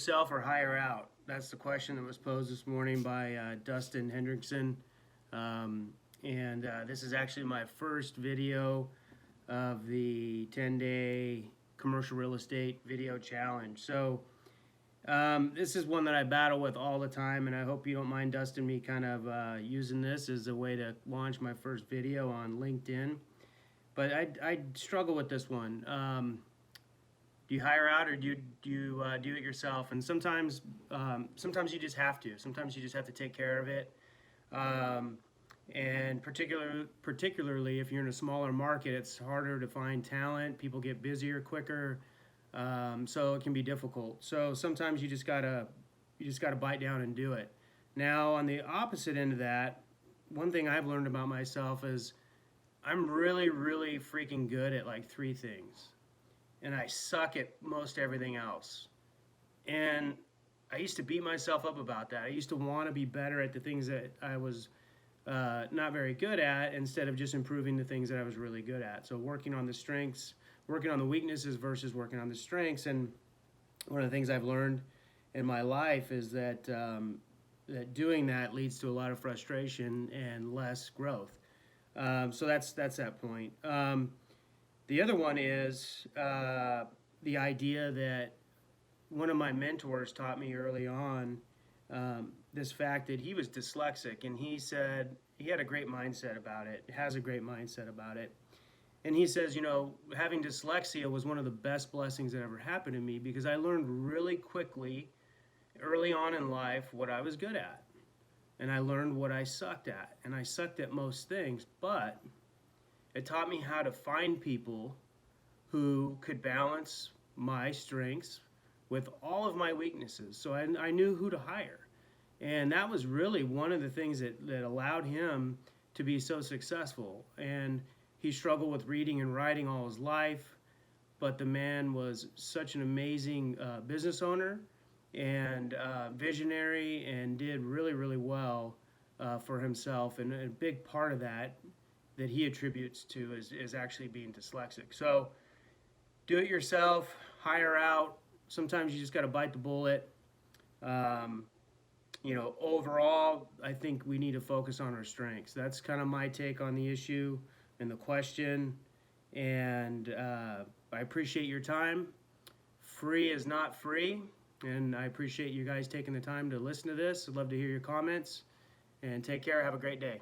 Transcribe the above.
yourself or hire out? That's the question that was posed this morning by Dustin Hendrickson. This is actually my first video of the 10-day commercial real estate video challenge. So this is one that I battle with all the time, and I hope you don't mind, Dustin, me kind of using this as a way to launch my first video on LinkedIn. But I struggle with this one. Do you hire out or do you do it yourself? And sometimes you just have to. Sometimes you just have to take care of it. And particularly if you're in a smaller market, it's harder to find talent. People get busier quicker, so it can be difficult. So sometimes you just gotta bite down and do it. Now, on the opposite end of that, one thing I've learned about myself is I'm really freaking good at like 3 things, and I suck at most everything else. And I used to beat myself up about that. I used to want to be better at the things that I was not very good at, instead of just improving the things that I was really good at. So working on the strengths, working on the weaknesses versus working on the strengths. And one of the things I've learned in my life is that that doing that leads to a lot of frustration and less growth. So that's that point. The other one is the idea that one of my mentors taught me early on, this fact that he was dyslexic, and he said he had a great mindset about it, has a great mindset about it. And he says, you know, having dyslexia was one of the best blessings that ever happened to me, because I learned really quickly, early on in life, what I was good at. And I learned what I sucked at. And I sucked at most things, but it taught me how to find people who could balance my strengths with all of my weaknesses. So I knew who to hire. And that was really one of the things that allowed him to be so successful. And he struggled with reading and writing all his life, but the man was such an amazing business owner and visionary, and did really well for himself. And a big part of that he attributes to is actually being dyslexic. So do it yourself, hire out. Sometimes you just got to bite the bullet. You know, overall, I think we need to focus on our strengths. That's kind of my take on the issue and the question. And I appreciate your time. Free is not free. And I appreciate you guys taking the time to listen to this. I'd love to hear your comments. And take care. Have a great day.